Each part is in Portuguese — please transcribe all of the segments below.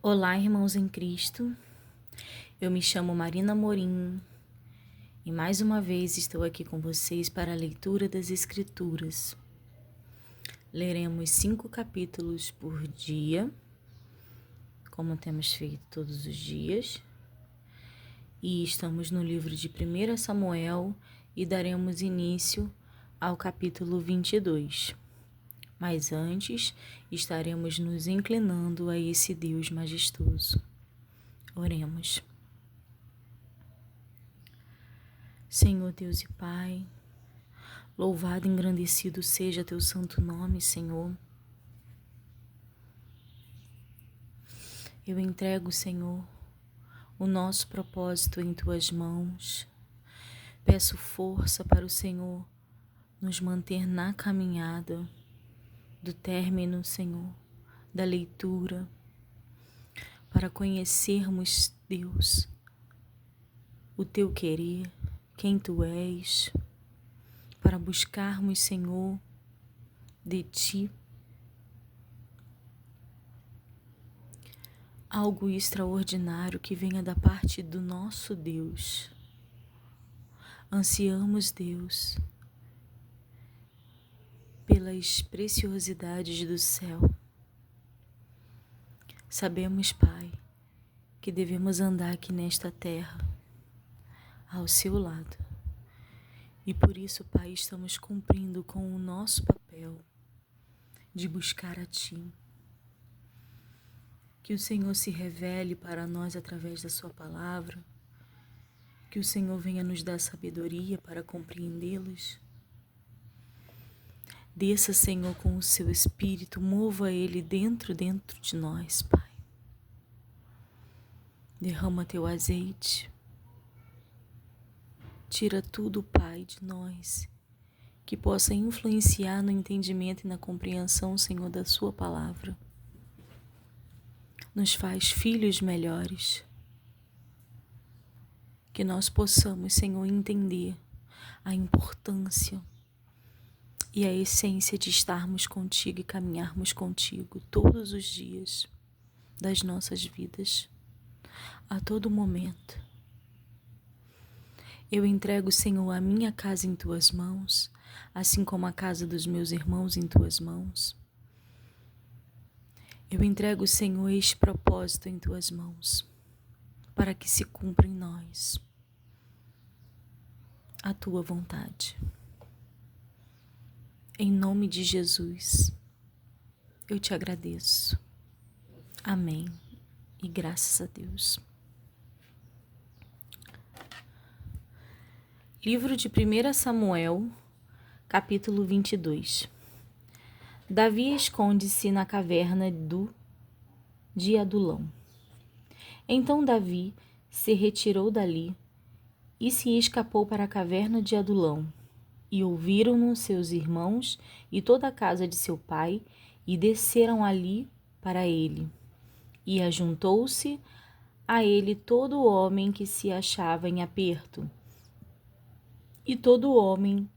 Olá, irmãos em Cristo. Eu me chamo Marina Morim e mais uma vez estou aqui com vocês para a leitura das Escrituras. Leremos 5 capítulos por dia, como temos feito todos os dias, e estamos no livro de 1 Samuel e daremos início ao capítulo 22. Mas antes, estaremos nos inclinando a esse Deus majestoso. Oremos. Senhor Deus e Pai, louvado e engrandecido seja teu santo nome, Senhor. Eu entrego, Senhor, o nosso propósito em tuas mãos. Peço força para o Senhor nos manter na caminhada do término, Senhor, da leitura, para conhecermos, Deus, o teu querer, quem tu és, para buscarmos, Senhor, de ti algo extraordinário que venha da parte do nosso Deus. Ansiamos, Deus, pelas preciosidades do céu. Sabemos, Pai, que devemos andar aqui nesta terra, ao seu lado. E por isso, Pai, estamos cumprindo com o nosso papel de buscar a Ti. Que o Senhor se revele para nós através da Sua palavra. Que o Senhor venha nos dar sabedoria para compreendê-los. Desça, Senhor, com o Seu Espírito, mova Ele dentro de nós, Pai. Derrama Teu azeite. Tira tudo, Pai, de nós, que possa influenciar no entendimento e na compreensão, Senhor, da Sua palavra. Nos faz filhos melhores. Que nós possamos, Senhor, entender a importância e a essência de estarmos contigo e caminharmos contigo todos os dias das nossas vidas, a todo momento. Eu entrego, Senhor, a minha casa em Tuas mãos, assim como a casa dos meus irmãos em Tuas mãos. Eu entrego, Senhor, este propósito em Tuas mãos, para que se cumpra em nós a Tua vontade. Em nome de Jesus, eu Te agradeço. Amém. E graças a Deus. Livro de 1 Samuel, capítulo 22. Davi esconde-se na caverna de Adulão. Então Davi se retirou dali e se escapou para a caverna de Adulão. E ouviram-no seus irmãos e toda a casa de seu pai, e desceram ali para ele. E ajuntou-se a ele todo homem que se achava em aperto, e todo homem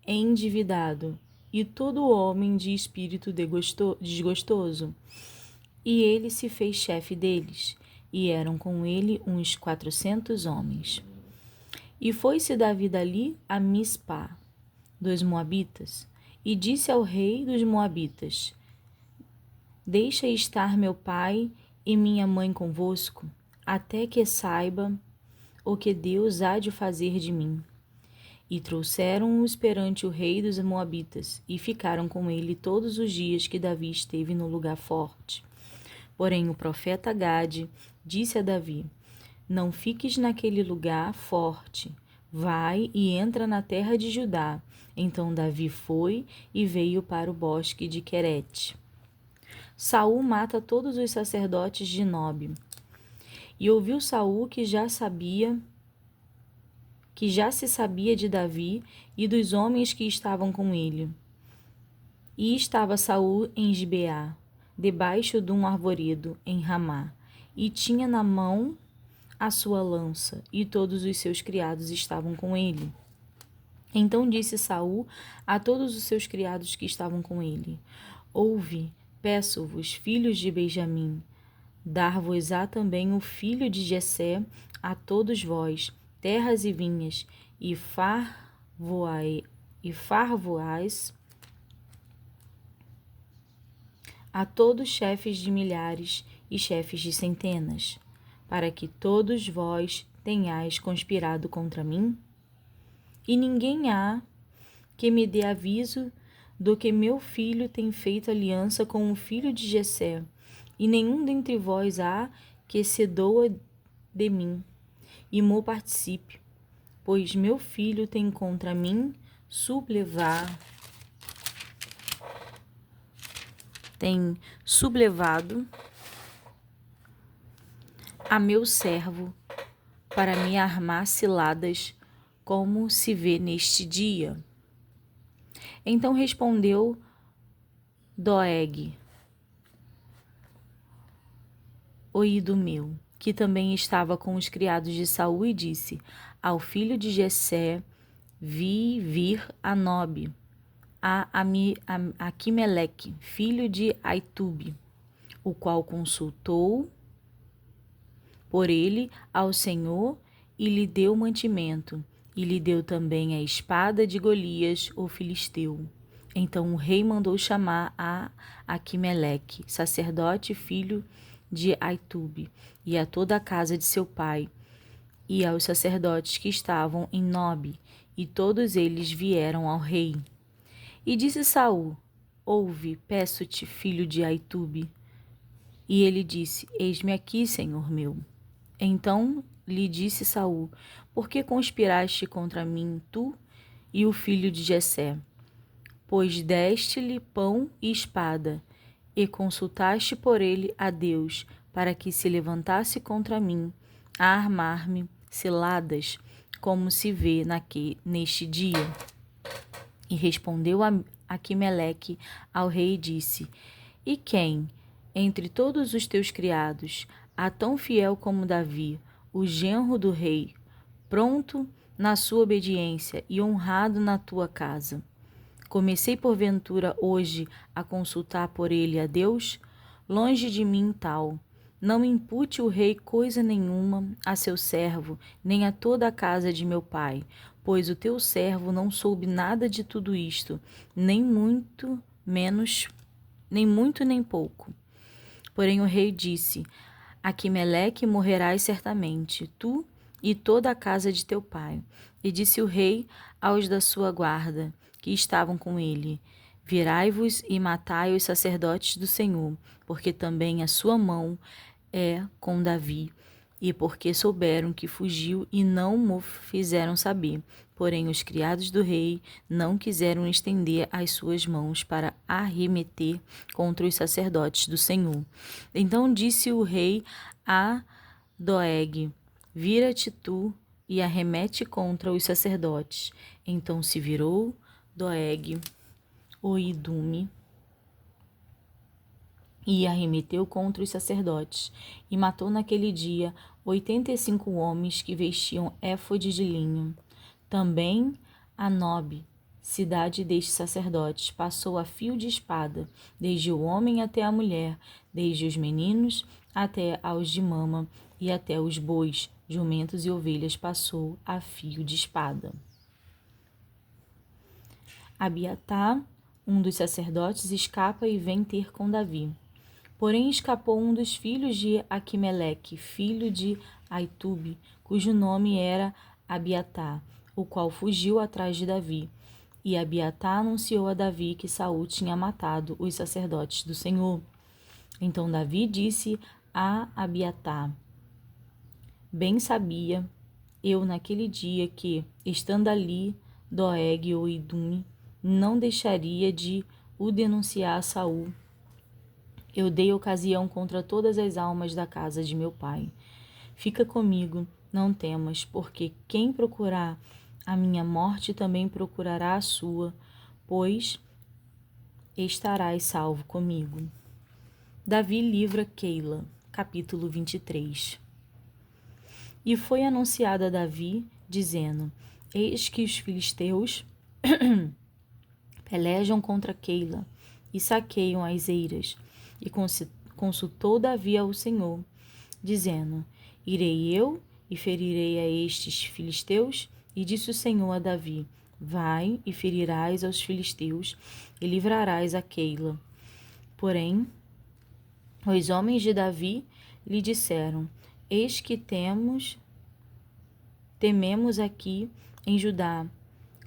endividado, e todo homem de espírito desgostoso. E ele se fez chefe deles, e eram com ele uns 400 homens. E foi-se Davi dali a Mispá, dos Moabitas, e disse ao rei dos Moabitas: Deixa estar meu pai e minha mãe convosco, até que saiba o que Deus há de fazer de mim. E trouxeram-os perante o rei dos Moabitas, e ficaram com ele todos os dias que Davi esteve no lugar forte. Porém o profeta Gade disse a Davi: Não fiques naquele lugar forte, vai e entra na terra de Judá. Então Davi foi e veio para o bosque de Querete. Saul mata todos os sacerdotes de Nob. E ouviu Saul que já se sabia de Davi e dos homens que estavam com ele. E estava Saul em Gibeá, debaixo de um arvoredo, em Ramá, e tinha na mão a sua lança, e todos os seus criados estavam com ele. Então disse Saul a todos os seus criados que estavam com ele: Ouve, peço-vos, filhos de Benjamim, Dar-vos-á também o filho de Jessé, a todos vós, terras e vinhas, e far-vos-ás a todos chefes de milhares e chefes de centenas, para que todos vós tenhais conspirado contra mim? E ninguém há que me dê aviso do que meu filho tem feito aliança com o filho de Jessé, e nenhum dentre vós há que se doa de mim, e mo participe, pois meu filho tem contra mim sublevado a meu servo para me armar ciladas, como se vê neste dia. Então respondeu Doeg, o idumeu, que também estava com os criados de Saul, e disse ao filho de Jessé: vi vir a Nobe, a Aquimeleque, filho de Aitube, o qual consultou por ele ao Senhor e lhe deu mantimento, e lhe deu também a espada de Golias, o filisteu. Então o rei mandou chamar a Aquimeleque, sacerdote filho de Aitube, e a toda a casa de seu pai, e aos sacerdotes que estavam em Nobe, e todos eles vieram ao rei. E disse Saul: ouve, peço-te, filho de Aitube. E ele disse: eis-me aqui, senhor meu. Então lhe disse Saul: por que conspiraste contra mim, tu e o filho de Jessé? Pois deste-lhe pão e espada, e consultaste por ele a Deus, para que se levantasse contra mim, a armar-me ciladas, como se vê neste dia. E respondeu Aquimeleque ao rei e disse: e quem, entre todos os teus criados, há tão fiel como Davi, o genro do rei, pronto na sua obediência e honrado na tua casa? Comecei porventura hoje a consultar por ele a Deus? Longe de mim tal. Não impute o rei coisa nenhuma a seu servo, nem a toda a casa de meu pai, pois o teu servo não soube nada de tudo isto, nem muito nem pouco. Porém o rei disse: Aquimeleque morrerás certamente, tu e toda a casa de teu pai. E disse o rei aos da sua guarda, que estavam com ele: virai-vos e matai os sacerdotes do Senhor, porque também a sua mão é com Davi, e porque souberam que fugiu e não mo fizeram saber. Porém os criados do rei não quiseram estender as suas mãos para arremeter contra os sacerdotes do Senhor. Então disse o rei a Doeg: vira-te tu e arremete contra os sacerdotes. Então se virou Doeg, o Idume, e arremeteu contra os sacerdotes, e matou naquele dia 85 homens que vestiam éfode de linho. Também a Nobe, cidade destes sacerdotes, passou a fio de espada, desde o homem até a mulher, desde os meninos até aos de mama, e até os bois, jumentos e ovelhas passou a fio de espada. Abiatar, um dos sacerdotes, escapa e vem ter com Davi. Porém escapou um dos filhos de Aquimeleque, filho de Aitube, cujo nome era Abiatar, o qual fugiu atrás de Davi. E Abiatar anunciou a Davi que Saul tinha matado os sacerdotes do Senhor. Então Davi disse a Abiatar: bem sabia eu naquele dia que, estando ali Doeg o Idume, não deixaria de o denunciar a Saul. Eu dei ocasião contra todas as almas da casa de meu pai. Fica comigo, não temas, porque quem procurar a minha morte também procurará a sua, pois estarás salvo comigo. Davi livra Keila, capítulo 23. E foi anunciado a Davi, dizendo: eis que os filisteus pelejam contra Keila e saqueiam as eiras, e consultou Davi ao Senhor, dizendo: Irei eu e ferirei a estes filisteus? E disse o Senhor a Davi: Vai e ferirás aos filisteus e livrarás a Keila. Porém, os homens de Davi lhe disseram: Eis que tememos aqui em Judá,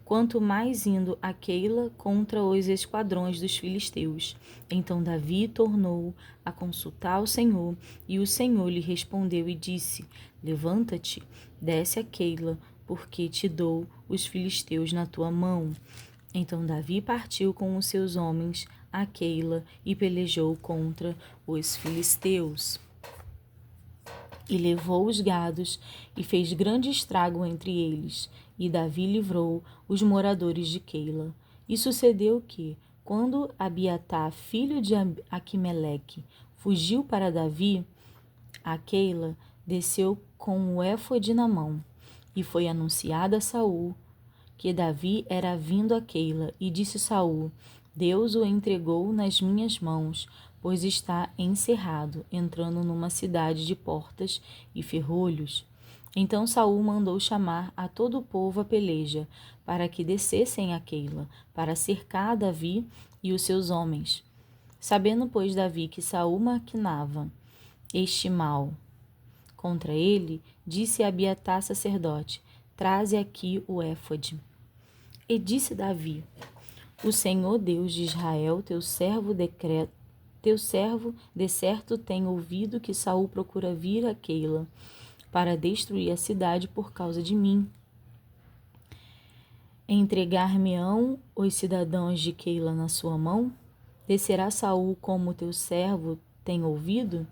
quanto mais indo a Keila contra os esquadrões dos filisteus. Então Davi tornou a consultar o Senhor, e o Senhor lhe respondeu e disse: Levanta-te, desce a Keila, porque te dou os filisteus na tua mão. Então Davi partiu com os seus homens a Keila e pelejou contra os filisteus. E levou os gados e fez grande estrago entre eles. E Davi livrou os moradores de Keila. E sucedeu que, quando Abiatar, filho de Aquimeleque, fugiu para Davi, a Keila desceu com o éfode na mão. E foi anunciado a Saul que Davi era vindo a Keila. E disse Saul: Deus o entregou nas minhas mãos, pois está encerrado, entrando numa cidade de portas e ferrolhos. Então Saul mandou chamar a todo o povo à peleja, para que descessem a Keila, para cercar Davi e os seus homens. Sabendo, pois, Davi que Saul maquinava este mal contra ele, disse a Abiatar sacerdote: Traze aqui o éfode. E disse Davi: O Senhor Deus de Israel, teu servo de certo tem ouvido que Saul procura vir a Keila para destruir a cidade por causa de mim. Entregar-me-ão os cidadãos de Keila na sua mão? Descerá Saul como teu servo tem ouvido?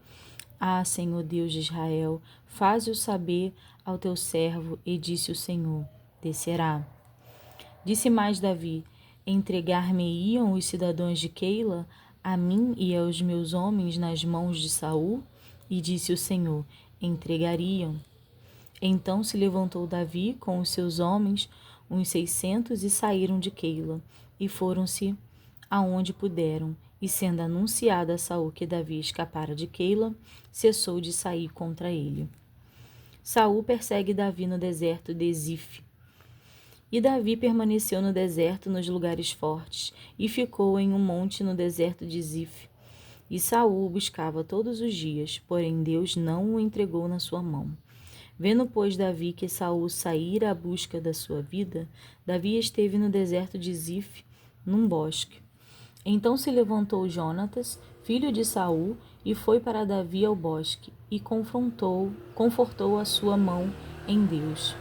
Ah, Senhor Deus de Israel, faze-o saber ao teu servo. E disse o Senhor: Descerá. Disse mais Davi: Entregar-me-iam os cidadãos de Keila a mim e aos meus homens nas mãos de Saul? E disse o Senhor: Entregariam. Então se levantou Davi com os seus homens, uns 600, e saíram de Keila, e foram-se aonde puderam. E sendo anunciado a Saul que Davi escapara de Keila, cessou de sair contra ele. Saul persegue Davi no deserto de Zif. E Davi permaneceu no deserto nos lugares fortes, e ficou em um monte no deserto de Zif. E Saul o buscava todos os dias, porém Deus não o entregou na sua mão. Vendo, pois, Davi que Saul saíra à busca da sua vida, Davi esteve no deserto de Zif, num bosque. Então se levantou Jonatas, filho de Saul, e foi para Davi ao bosque, e confortou a sua mão em Deus.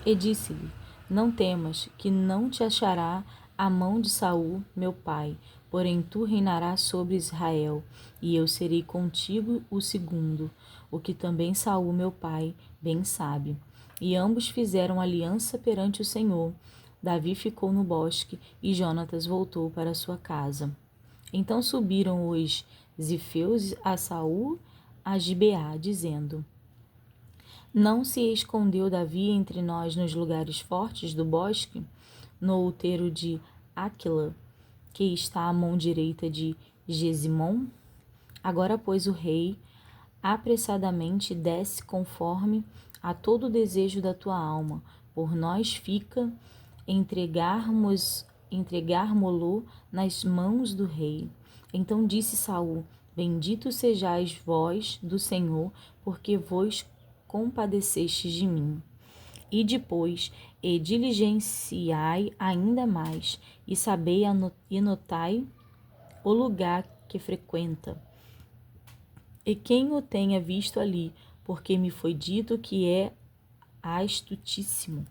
E disse-lhe: Não temas, que não te achará a mão de Saul, meu pai, porém tu reinarás sobre Israel, e eu serei contigo o segundo, o que também Saul, meu pai, bem sabe. E ambos fizeram aliança perante o Senhor. Davi ficou no bosque, e Jonatas voltou para sua casa. Então subiram os zifeus a Saul a Gibeá, dizendo: Não se escondeu Davi entre nós nos lugares fortes do bosque, no outeiro de Aquila, que está à mão direita de Gesimon? Agora, pois, o rei apressadamente desce conforme a todo o desejo da tua alma. Por nós fica entregarmo-lo nas mãos do rei. Então disse Saul: Bendito sejais vós do Senhor, porque vos compadecestes de mim. E depois, e diligenciai ainda mais, e sabei e notai o lugar que frequenta, e quem o tenha visto ali, porque me foi dito que é astutíssimo.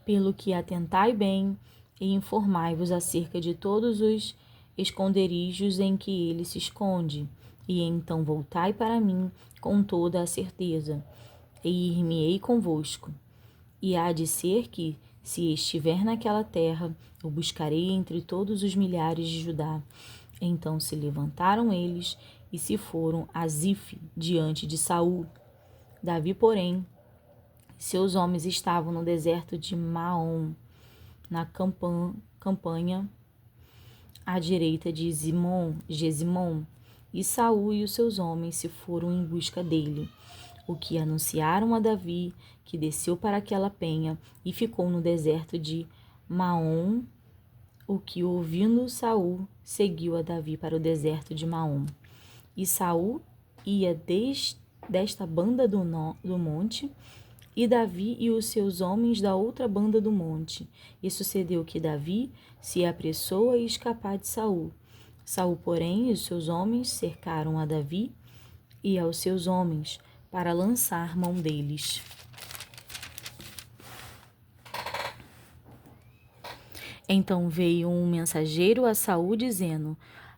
Pelo que atentai bem e informai-vos acerca de todos os esconderijos em que ele se esconde, e então voltai para mim com toda a certeza, e ir-me-ei convosco. E há de ser que, se estiver naquela terra, o buscarei entre todos os milhares de Judá. Então se levantaram eles e se foram a Zif diante de Saul. Davi, porém, seus homens estavam no deserto de Maom, na campanha à direita de Gesimon. e Saul e os seus homens se foram em busca dele, o que anunciaram a Davi, que desceu para aquela penha e ficou no deserto de Maom, o que, ouvindo Saul, seguiu a Davi para o deserto de Maom. E Saul ia desta banda do monte, e Davi e os seus homens da outra banda do monte. E sucedeu que Davi se apressou a escapar de Saul. Saul, porém, e os seus homens cercaram a Davi e aos seus homens para lançar mão deles. Então veio um mensageiro a Saul dizendo: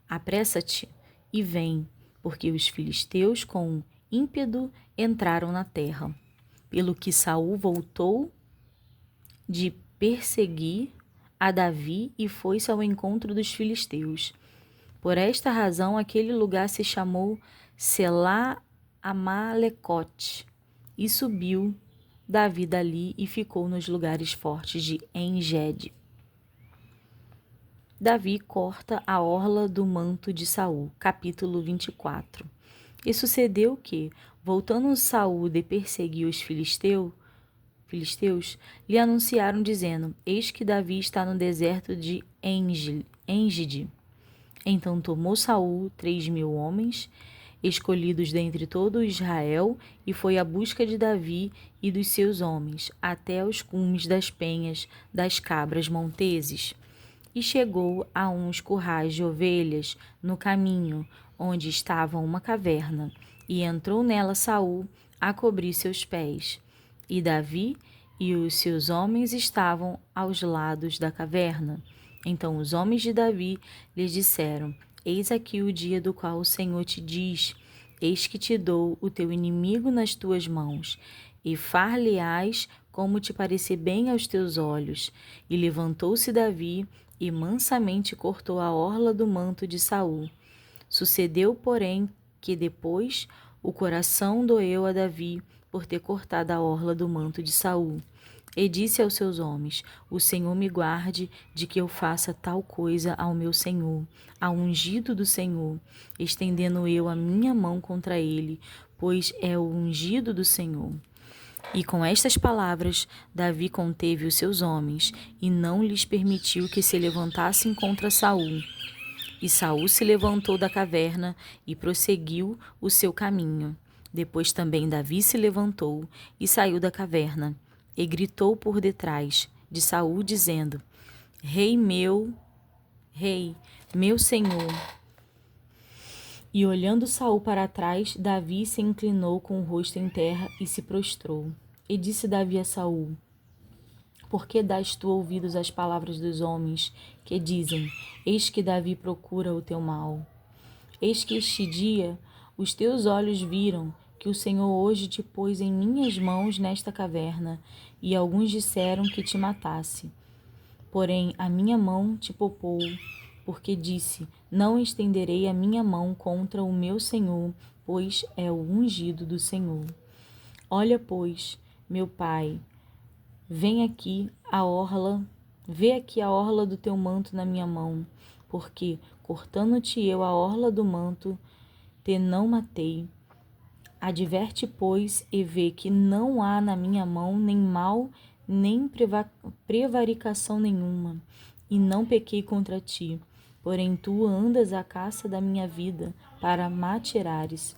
apressa-te e vem, porque os filisteus com ímpeto entraram na terra. Pelo que Saul voltou de perseguir a Davi e foi-se ao encontro dos filisteus. Por esta razão aquele lugar se chamou Selá Amalecote. E subiu Davi dali e ficou nos lugares fortes de En-Gede. Davi corta a orla do manto de Saul. Capítulo 24. E sucedeu que, voltando Saul de perseguir os filisteus, lhe anunciaram dizendo: eis que Davi está no deserto de En-Gede. Então tomou Saul 3.000 homens, escolhidos dentre todo Israel, e foi à busca de Davi e dos seus homens, até os cumes das penhas das cabras monteses. E chegou a uns currais de ovelhas no caminho, onde estava uma caverna, e entrou nela Saul a cobrir seus pés. E Davi e os seus homens estavam aos lados da caverna. Então os homens de Davi lhes disseram: eis aqui o dia do qual o Senhor te diz: eis que te dou o teu inimigo nas tuas mãos, e far-lhe-ás como te parecer bem aos teus olhos. E levantou-se Davi e mansamente cortou a orla do manto de Saul. Sucedeu, porém, que depois o coração doeu a Davi por ter cortado a orla do manto de Saul. E disse aos seus homens: o Senhor me guarde de que eu faça tal coisa ao meu senhor, ao ungido do Senhor, estendendo eu a minha mão contra ele, pois é o ungido do Senhor. E com estas palavras, Davi conteve os seus homens, e não lhes permitiu que se levantassem contra Saul. E Saul se levantou da caverna e prosseguiu o seu caminho. Depois também Davi se levantou e saiu da caverna, e gritou por detrás de Saul, dizendo: rei, meu senhor. E olhando Saul para trás, Davi se inclinou com o rosto em terra e se prostrou. E disse Davi a Saul: por que dás tu ouvidos às palavras dos homens que dizem: eis que Davi procura o teu mal? Eis que este dia os teus olhos viram que o Senhor hoje te pôs em minhas mãos nesta caverna, e alguns disseram que te matasse. Porém a minha mão te poupou, porque disse: não estenderei a minha mão contra o meu Senhor, pois é o ungido do Senhor. Olha, pois, meu pai, vê aqui a orla do teu manto na minha mão, porque, cortando-te eu a orla do manto, te não matei. Adverte, pois, e vê que não há na minha mão nem mal, nem prevaricação nenhuma, e não pequei contra ti. Porém tu andas à caça da minha vida, para matirares.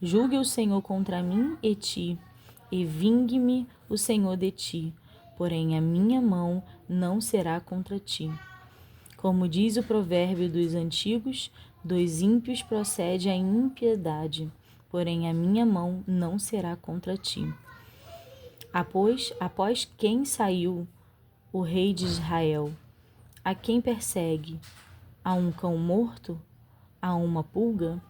Julgue o Senhor contra mim e ti, e vingue-me o Senhor de ti, porém a minha mão não será contra ti. Como diz o provérbio dos antigos, dos ímpios procede a impiedade, porém a minha mão não será contra ti. Após quem saiu o rei de Israel? A quem persegue? A um cão morto? A uma pulga?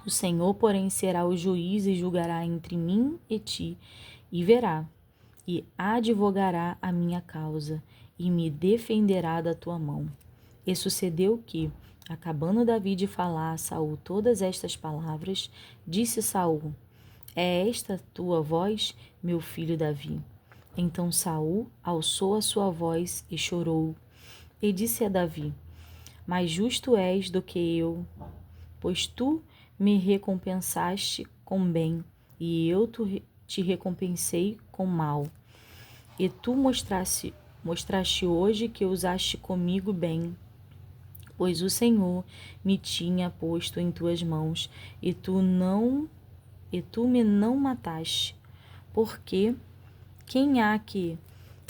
O Senhor, porém, será o juiz e julgará entre mim e ti, e verá, e advogará a minha causa, e me defenderá da tua mão. E sucedeu que, acabando Davi de falar a Saul todas estas palavras, disse Saul: é esta tua voz, meu filho Davi? Então Saul alçou a sua voz e chorou, e disse a Davi: mais justo és do que eu, pois tu me recompensaste com bem, e eu te recompensei com mal. E tu mostraste hoje que usaste comigo bem, pois o Senhor me tinha posto em tuas mãos, e tu me não mataste. Porque quem há que,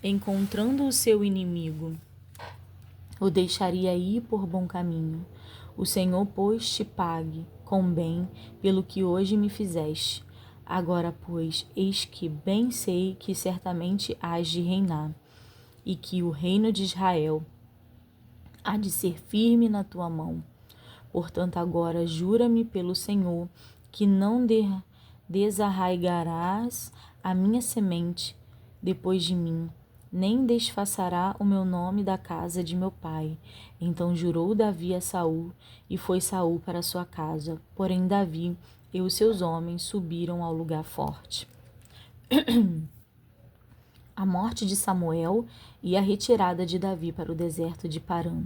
encontrando o seu inimigo, o deixaria ir por bom caminho? O Senhor, pois, te pague com bem pelo que hoje me fizeste. Agora, pois, eis que bem sei que certamente hás de reinar, e que o reino de Israel há de ser firme na tua mão. Portanto, agora jura-me pelo Senhor que não desarraigarás a minha semente depois de mim, nem desfaçará o meu nome da casa de meu pai. Então jurou Davi a Saul, e foi Saul para sua casa. Porém Davi e os seus homens subiram ao lugar forte. A morte de Samuel e a retirada de Davi para o deserto de Parã.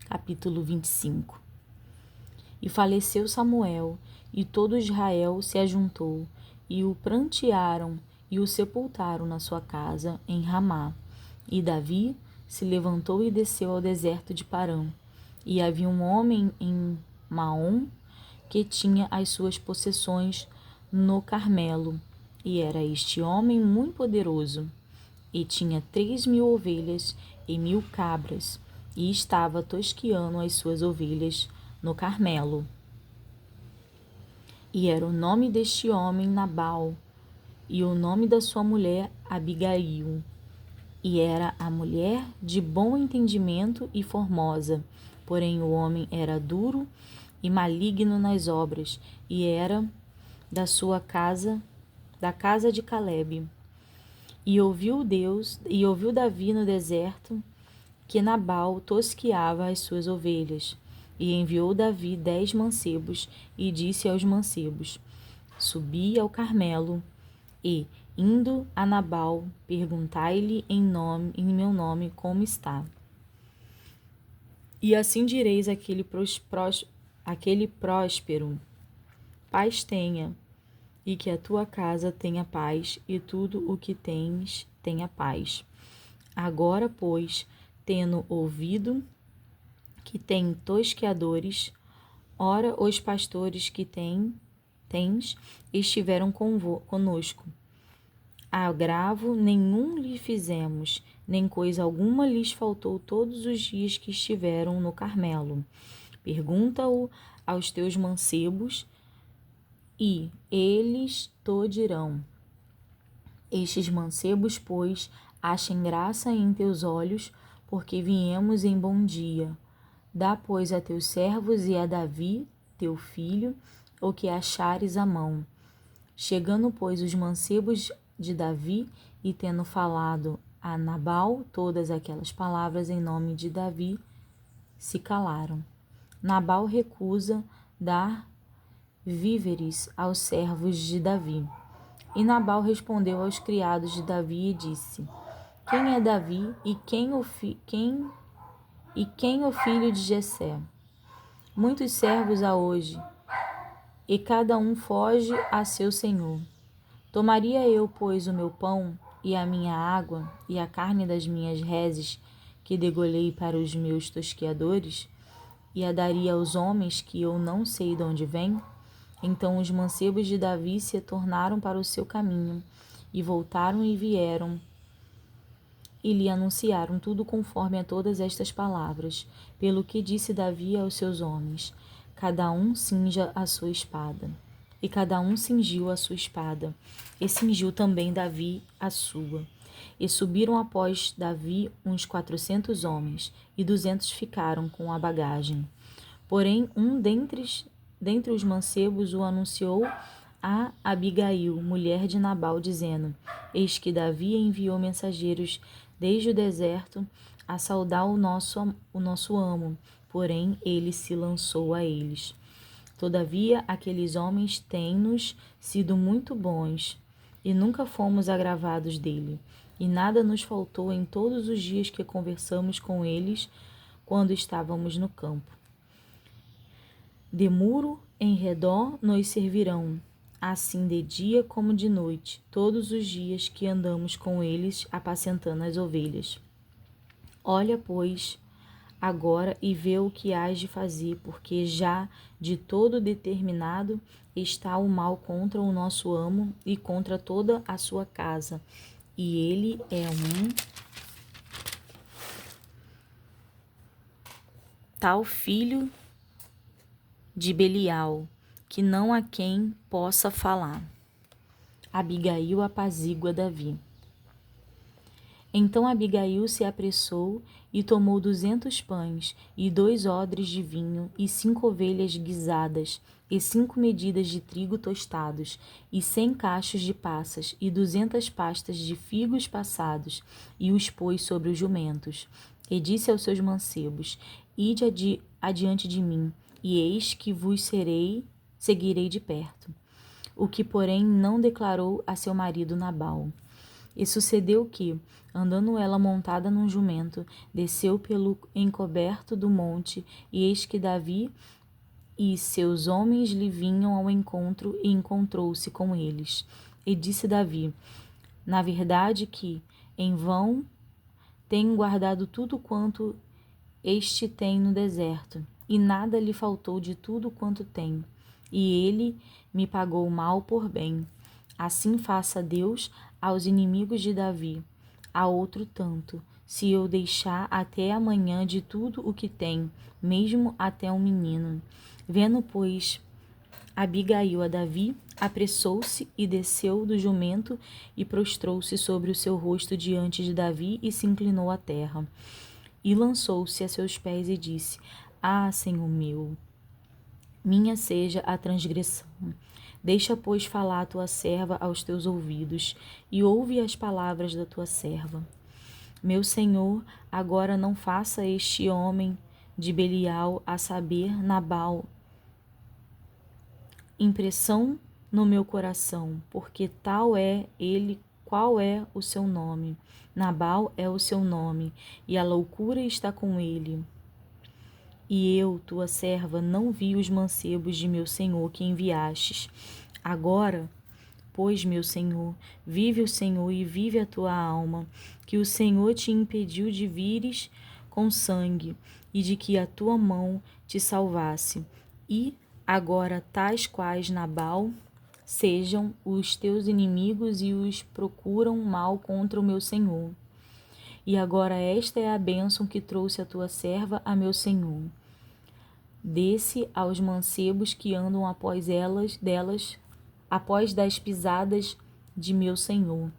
Capítulo 25. E faleceu Samuel, e todo Israel se ajuntou, e o prantearam, e o sepultaram na sua casa, em Ramá. E Davi se levantou e desceu ao deserto de Parã. E havia um homem em Maom, que tinha as suas possessões no Carmelo, e era este homem muito poderoso, e tinha 3.000 ovelhas e 1.000 cabras, e estava tosquiando as suas ovelhas no Carmelo. E era o nome deste homem Nabal, e o nome da sua mulher Abigail. E era a mulher de bom entendimento e formosa, porém o homem era duro e maligno nas obras, e era da sua casa, da casa de Calebe. E ouviu Davi no deserto que Nabal tosquiava as suas ovelhas. E enviou Davi 10 mancebos, e disse aos mancebos: Subi ao Carmelo, e, indo a Nabal, perguntai-lhe em meu nome como está. E assim direis àquele próspero: paz tenha, e que a tua casa tenha paz, e tudo o que tens tenha paz. Agora, pois, tendo ouvido que tem tosqueadores, ora os pastores que tens estiveram conosco. Agravo nenhum lhe fizemos, nem coisa alguma lhes faltou todos os dias que estiveram no Carmelo. Pergunta-o aos teus mancebos, e eles te dirão. Estes mancebos, pois, achem graça em teus olhos, porque viemos em bom dia. Dá, pois, a teus servos e a Davi, teu filho, o que achares à mão. Chegando, pois, os mancebos de Davi, e tendo falado a Nabal todas aquelas palavras em nome de Davi, se calaram. Nabal recusa dar víveres aos servos de Davi. E Nabal respondeu aos criados de Davi e disse: Quem é Davi e quem o filho de Jessé? Muitos servos há hoje, e cada um foge a seu senhor. Tomaria eu, pois, o meu pão e a minha água e a carne das minhas reses que degolhei para os meus tosqueadores, e a daria aos homens que eu não sei de onde vêm? Então os mancebos de Davi se tornaram para o seu caminho, e voltaram e vieram, e lhe anunciaram tudo conforme a todas estas palavras, pelo que disse Davi aos seus homens: cada um cinja a sua espada. E cada um cingiu a sua espada, e cingiu também Davi a sua. E subiram após Davi uns 400 homens, e 200 ficaram com a bagagem. Porém, um dentre os mancebos o anunciou a Abigail, mulher de Nabal, dizendo: Eis que Davi enviou mensageiros desde o deserto a saudar o nosso amo, porém ele se lançou a eles. Todavia, aqueles homens têm-nos sido muito bons, e nunca fomos agravados dele, e nada nos faltou em todos os dias que conversamos com eles quando estávamos no campo. De muro em redor nos servirão, assim de dia como de noite, todos os dias que andamos com eles apacentando as ovelhas. Olha, pois, agora e vê o que hás de fazer, porque já de todo determinado está o mal contra o nosso amo e contra toda a sua casa. E ele é um tal filho de Belial, que não há quem possa falar. Abigail apazigua Davi. Então Abigail se apressou e tomou 200 pães, e 2 odres de vinho, e 5 ovelhas guisadas, e 5 medidas de trigo tostados, e 100 cachos de passas, e 200 pastas de figos passados, e os pôs sobre os jumentos. E disse aos seus mancebos: Ide adiante de mim, e eis que vos seguirei de perto. O que, porém, não declarou a seu marido Nabal. E sucedeu que, andando ela montada num jumento, desceu pelo encoberto do monte, e eis que Davi e seus homens lhe vinham ao encontro, e encontrou-se com eles. E disse Davi: Na verdade que, em vão, tenho guardado tudo quanto este tem no deserto, e nada lhe faltou de tudo quanto tem. E ele me pagou mal por bem. Assim faça Deus aos inimigos de Davi, a outro tanto, se eu deixar até amanhã de tudo o que tem, mesmo até um menino. Vendo, pois, Abigail a Davi, apressou-se e desceu do jumento e prostrou-se sobre o seu rosto diante de Davi e se inclinou à terra. E lançou-se a seus pés e disse: Ah, Senhor meu, minha seja a transgressão. Deixa, pois, falar a tua serva aos teus ouvidos, e ouve as palavras da tua serva. Meu senhor, agora não faça este homem de Belial, a saber, Nabal, impressão no meu coração, porque tal é ele, qual é o seu nome. Nabal é o seu nome, e a loucura está com ele. E eu, tua serva, não vi os mancebos de meu senhor que enviastes. Agora, pois, meu senhor, vive o Senhor e vive a tua alma, que o Senhor te impediu de vires com sangue e de que a tua mão te salvasse. E agora tais quais Nabal sejam os teus inimigos e os procuram mal contra o meu senhor. E agora esta é a bênção que trouxe a tua serva a meu senhor. Desse aos mancebos que andam após após das pisadas de meu senhor.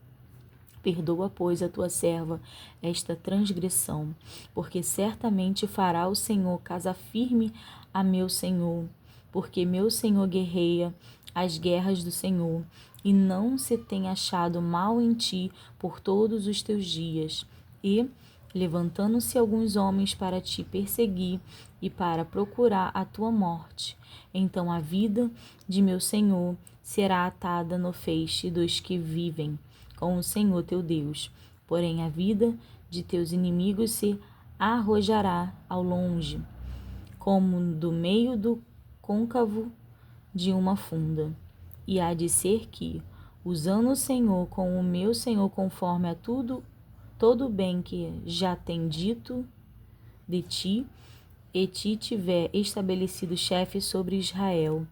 Perdoa, pois, a tua serva esta transgressão, porque certamente fará o Senhor casa firme a meu senhor, porque meu senhor guerreia as guerras do Senhor, e não se tem achado mal em ti por todos os teus dias. E, levantando-se alguns homens para te perseguir e para procurar a tua morte, então a vida de meu senhor será atada no feixe dos que vivem com o Senhor teu Deus. Porém a vida de teus inimigos se arrojará ao longe, como do meio do côncavo de uma funda. E há de ser que, usando o Senhor com o meu Senhor conforme a todo o bem que já tem dito de ti, e te tiver estabelecido chefe sobre Israel,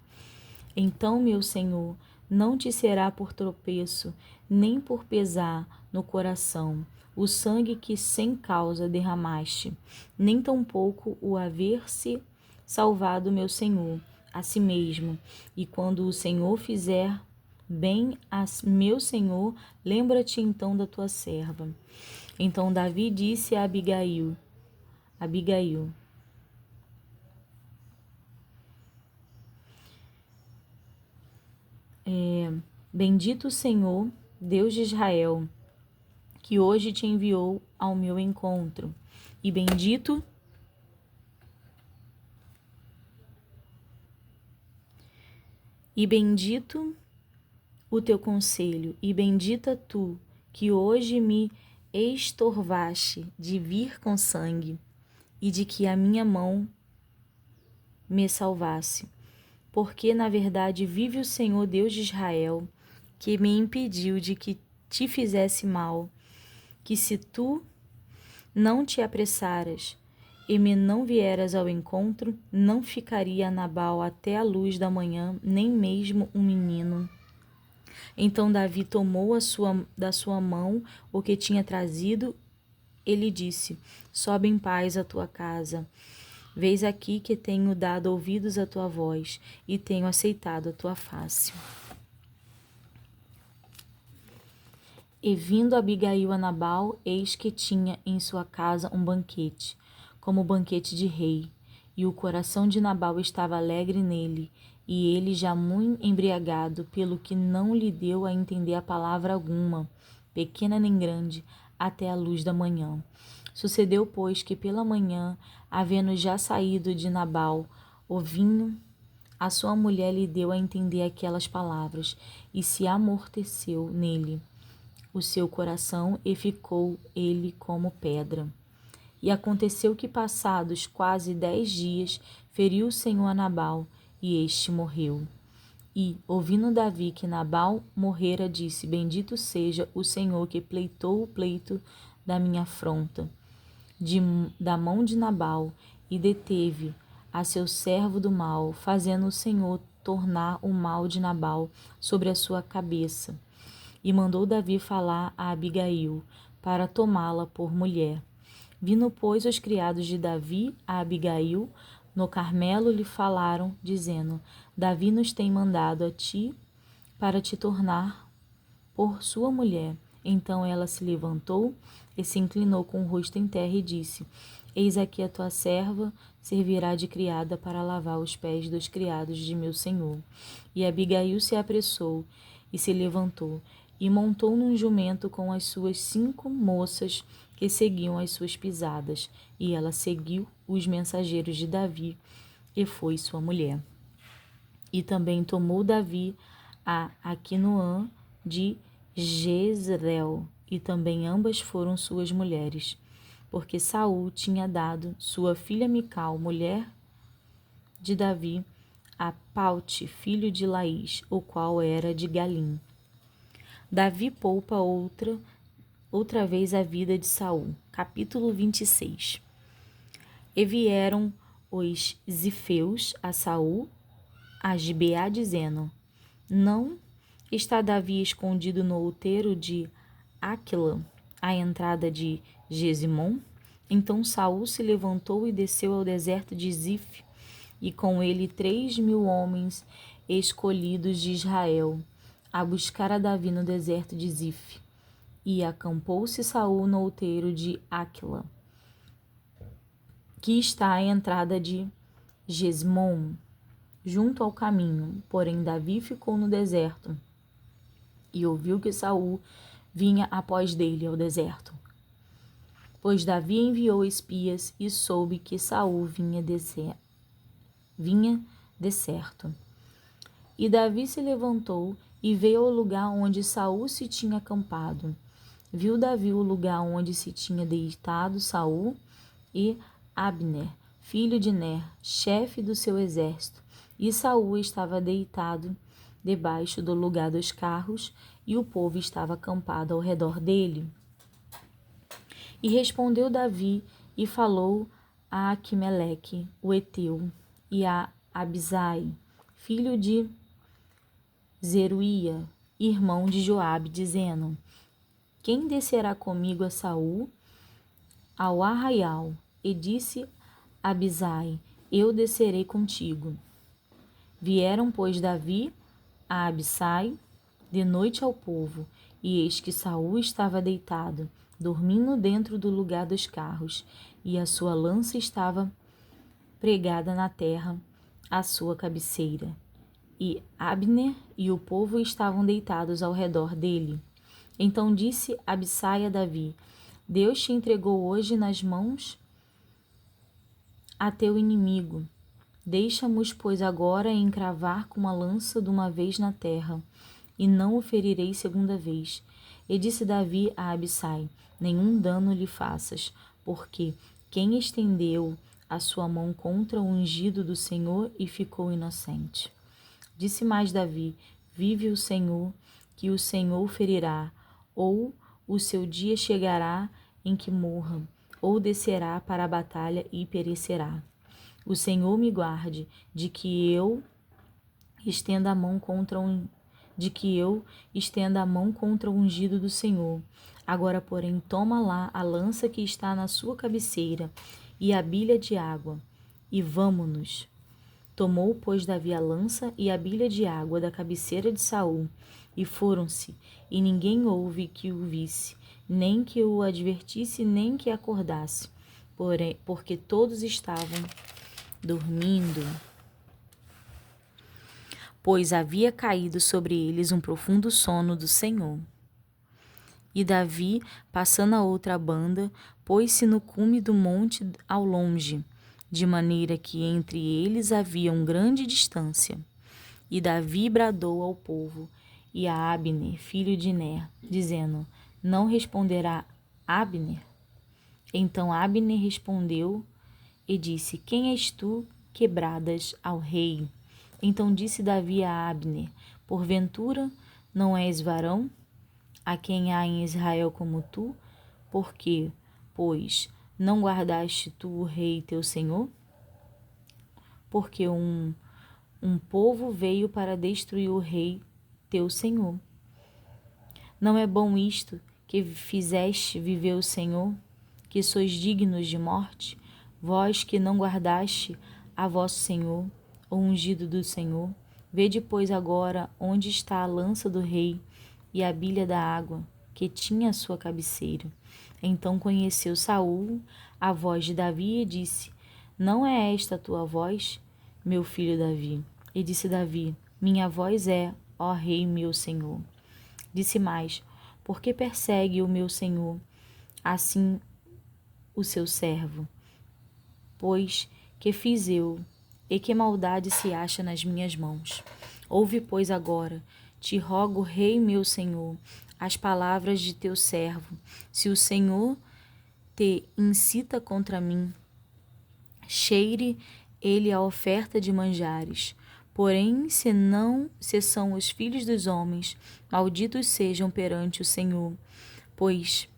então, meu Senhor, não te será por tropeço, nem por pesar no coração o sangue que sem causa derramaste, nem tampouco o haver-se salvado meu Senhor a si mesmo. E quando o Senhor fizer bem a meu Senhor, lembra-te então da tua serva. Então Davi disse a Abigail, bendito o Senhor, Deus de Israel, que hoje te enviou ao meu encontro, e bendito o teu conselho, e bendita tu, que hoje me estorvaste de vir com sangue, e de que a minha mão me salvasse. Porque, na verdade, vive o Senhor Deus de Israel, que me impediu de que te fizesse mal, que se tu não te apressaras e me não vieras ao encontro, não ficaria Nabal até a luz da manhã, nem mesmo um menino. Então Davi tomou da sua mão o que tinha trazido. Ele disse: sobe em paz à tua casa. Vês aqui que tenho dado ouvidos à tua voz e tenho aceitado a tua face. E vindo Abigail a Nabal, eis que tinha em sua casa um banquete, como banquete de rei, e o coração de Nabal estava alegre nele, e ele já muito embriagado, pelo que não lhe deu a entender a palavra alguma, pequena nem grande, até a luz da manhã. Sucedeu, pois, que pela manhã, havendo já saído de Nabal o vinho, a sua mulher lhe deu a entender aquelas palavras, e se amorteceu nele o seu coração, e ficou ele como pedra. E aconteceu que, passados quase 10 dias, feriu o Senhor a Nabal, e este morreu. E, ouvindo Davi que Nabal morrera, disse: bendito seja o Senhor que pleitou o pleito da minha afronta, da mão de Nabal, e deteve a seu servo do mal, fazendo o Senhor tornar o mal de Nabal sobre a sua cabeça. E mandou Davi falar a Abigail, para tomá-la por mulher. Vindo, pois, os criados de Davi a Abigail, no Carmelo lhe falaram, dizendo: Davi nos tem mandado a ti para te tornar por sua mulher. Então ela se levantou e se inclinou com o rosto em terra e disse: eis aqui a tua serva servirá de criada para lavar os pés dos criados de meu senhor. E Abigail se apressou e se levantou e montou num jumento com as suas 5 moças que seguiam as suas pisadas. E ela seguiu os mensageiros de Davi e foi sua mulher. E também tomou Davi a Aquinoã de Jezreel, e também ambas foram suas mulheres, porque Saul tinha dado sua filha Mical, mulher de Davi, a Paute, filho de Laís, o qual era de Galim. Davi poupa outra vez a vida de Saul. Capítulo 26. E vieram os zifeus a Saul, a Gibeá, dizendo: não está Davi escondido no outeiro de Aquila, à entrada de Gesimom? Então Saul se levantou e desceu ao deserto de Zif, e com ele 3.000 homens escolhidos de Israel, a buscar a Davi no deserto de Zif. E acampou-se Saul no outeiro de Aquila, que está à entrada de Gesimom, junto ao caminho. Porém Davi ficou no deserto, e ouviu que Saul vinha após dele ao deserto. Pois Davi enviou espias e soube que Saul vinha decerto. E Davi se levantou e veio ao lugar onde Saul se tinha acampado. Viu Davi o lugar onde se tinha deitado Saul e Abner, filho de Ner, chefe do seu exército. E Saul estava deitado debaixo do lugar dos carros, e o povo estava acampado ao redor dele. E respondeu Davi e falou a Aquimeleque, o Eteu, e a Abisai, filho de Zeruia, irmão de Joabe, dizendo: quem descerá comigo a Saul ao arraial? E disse Abisai: eu descerei contigo. Vieram, pois, Davi a Abisai de noite ao povo, e eis que Saul estava deitado, dormindo dentro do lugar dos carros, e a sua lança estava pregada na terra à sua cabeceira. E Abner e o povo estavam deitados ao redor dele. Então disse Abisai a Davi: Deus te entregou hoje nas mãos a teu inimigo. Deixa-nos, pois, agora encravar com uma lança de uma vez na terra, e não o ferirei segunda vez. E disse Davi a Abisai: nenhum dano lhe faças, porque quem estendeu a sua mão contra o ungido do Senhor e ficou inocente. Disse mais Davi: vive o Senhor, que o Senhor ferirá, ou o seu dia chegará em que morra, ou descerá para a batalha e perecerá. O Senhor me guarde de que eu estenda a mão contra o ungido do Senhor. Agora, porém, toma lá a lança que está na sua cabeceira e a bilha de água, e vamo-nos. Tomou, pois, Davi a lança e a bilha de água da cabeceira de Saul, e foram-se, e ninguém houve que o visse, nem que o advertisse, nem que acordasse, porque todos estavam dormindo, pois havia caído sobre eles um profundo sono do Senhor. E Davi, passando a outra banda, pôs-se no cume do monte ao longe, de maneira que entre eles havia uma grande distância. E Davi bradou ao povo e a Abner, filho de Ner, dizendo: não responderá Abner? Então Abner respondeu e disse: quem és tu que bradas ao rei? Então disse Davi a Abner: porventura não és varão, a quem há em Israel como tu? Porque, pois, não guardaste tu o rei teu senhor? Porque um povo veio para destruir o rei teu senhor. Não é bom isto que fizeste viver o Senhor, que sois dignos de morte, vós que não guardaste a vosso Senhor, o ungido do Senhor? Vede, pois, agora onde está a lança do rei e a bilha da água, que tinha a sua cabeceira. Então conheceu Saul a voz de Davi e disse: não é esta a tua voz, meu filho Davi? E disse Davi: minha voz é, ó rei meu senhor. Disse mais: por que persegue o meu senhor assim o seu servo? Pois que fiz eu, e que maldade se acha nas minhas mãos? Ouve, pois, agora, te rogo, rei meu senhor, as palavras de teu servo. Se o Senhor te incita contra mim, cheire ele a oferta de manjares. Porém, se são os filhos dos homens, malditos sejam perante o Senhor, pois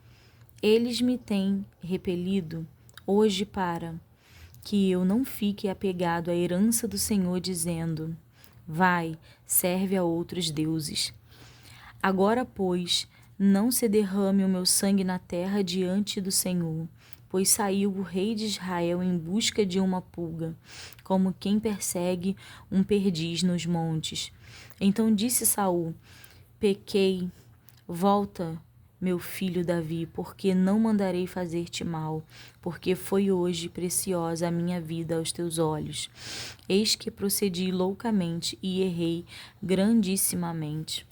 eles me têm repelido hoje para que eu não fique apegado à herança do Senhor, dizendo: vai, serve a outros deuses. Agora, pois, não se derrame o meu sangue na terra diante do Senhor, pois saiu o rei de Israel em busca de uma pulga, como quem persegue um perdiz nos montes. Então disse Saul: pequei, volta, meu filho Davi, porque não mandarei fazer-te mal, porque foi hoje preciosa a minha vida aos teus olhos. Eis que procedi loucamente e errei grandissimamente.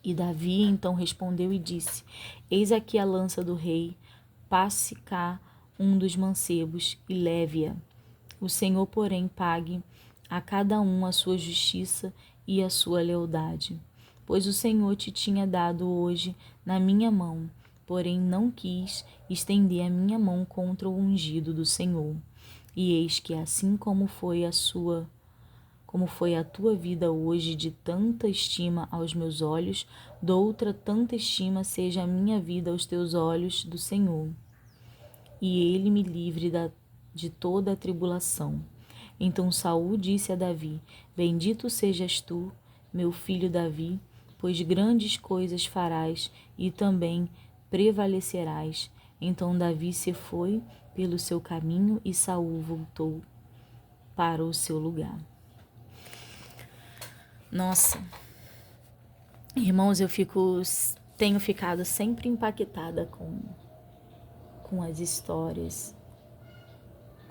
E Davi então respondeu e disse: eis aqui a lança do rei, passe cá um dos mancebos e leve-a. O Senhor, porém, pague a cada um a sua justiça e a sua lealdade. Pois o Senhor te tinha dado hoje na minha mão, porém não quis estender a minha mão contra o ungido do Senhor. E eis que assim como foi a tua vida hoje de tanta estima aos meus olhos, doutra tanta estima seja a minha vida aos teus olhos do Senhor. E ele me livre de toda a tribulação. Então Saul disse a Davi: bendito sejas tu, meu filho Davi, pois grandes coisas farás e também prevalecerás. Então Davi se foi pelo seu caminho e Saul voltou para o seu lugar. Nossa, irmãos, tenho ficado sempre impactada com as histórias,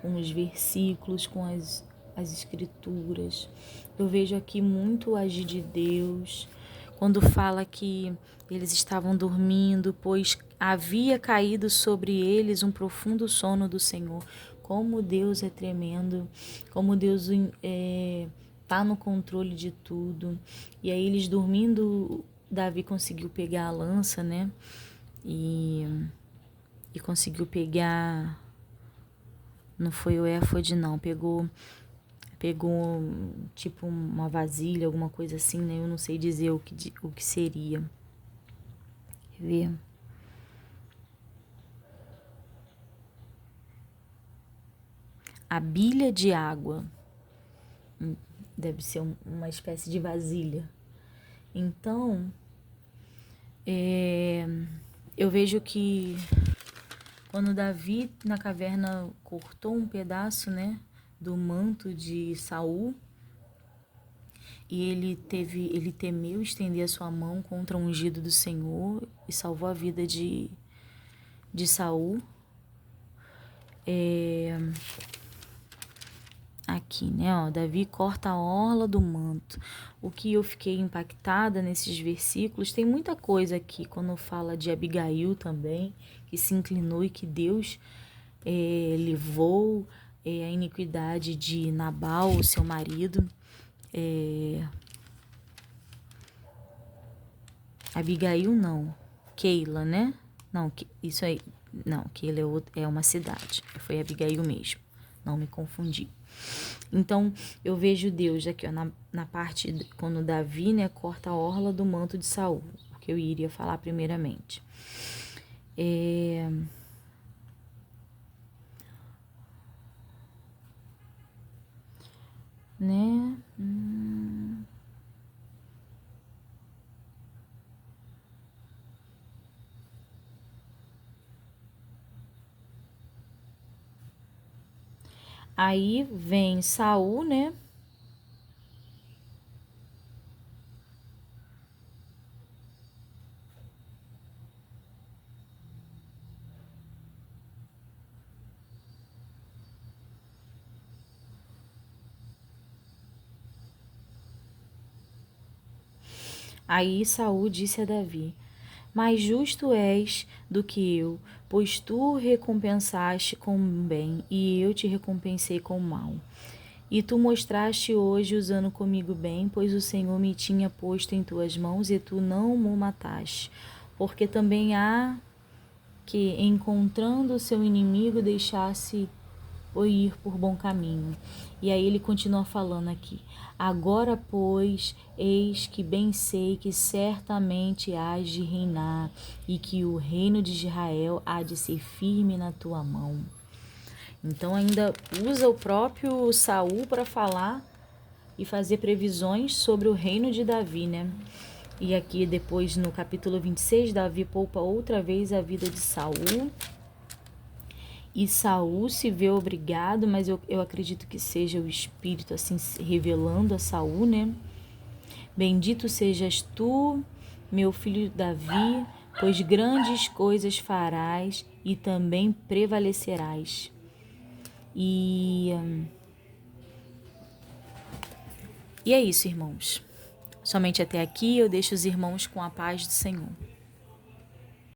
com os versículos, com as escrituras. Eu vejo aqui muito o agir de Deus, quando fala que eles estavam dormindo, pois havia caído sobre eles um profundo sono do Senhor. Como Deus é tremendo, como Deus está no controle de tudo. E aí eles dormindo, Davi conseguiu pegar a lança, né? E conseguiu pegar Não foi o éfode, não. Pegou tipo uma vasilha, alguma coisa assim, né? Eu não sei dizer o que seria. Quer ver? A bilha de água. Deve ser uma espécie de vasilha. Então, eu vejo que quando Davi na caverna cortou um pedaço, né, do manto de Saul, e ele temeu estender a sua mão contra o ungido do Senhor e salvou a vida de Saul. Aqui, né, ó, Davi corta a orla do manto. O que eu fiquei impactada nesses versículos, tem muita coisa aqui, quando fala de Abigail também, que se inclinou e que Deus levou a iniquidade de Nabal, o seu marido. Abigail não, Keila, né? Não, isso aí, não, Keila é uma cidade, foi Abigail mesmo, não me confundi. Então, eu vejo Deus aqui, ó, na parte, quando Davi, né, corta a orla do manto de Saul, o que eu iria falar primeiramente. Né? Aí vem Saul, né? Aí Saul disse a Davi: mais justo és do que eu, pois tu recompensaste com o bem, e eu te recompensei com o mal. E tu mostraste hoje usando comigo bem, pois o Senhor me tinha posto em tuas mãos, e tu não me mataste. Porque também há que, encontrando o seu inimigo, deixasse ou ir por bom caminho. E aí ele continua falando aqui: agora, pois, eis que bem sei que certamente hás de reinar, e que o reino de Israel há de ser firme na tua mão. Então ainda usa o próprio Saul para falar e fazer previsões sobre o reino de Davi, né? E aqui depois no capítulo 26, Davi poupa outra vez a vida de Saul. E Saul se vê obrigado, mas eu acredito que seja o Espírito assim revelando a Saul, né? Bendito sejas tu, meu filho Davi, pois grandes coisas farás e também prevalecerás. E é isso, irmãos. Somente até aqui eu deixo os irmãos com a paz do Senhor.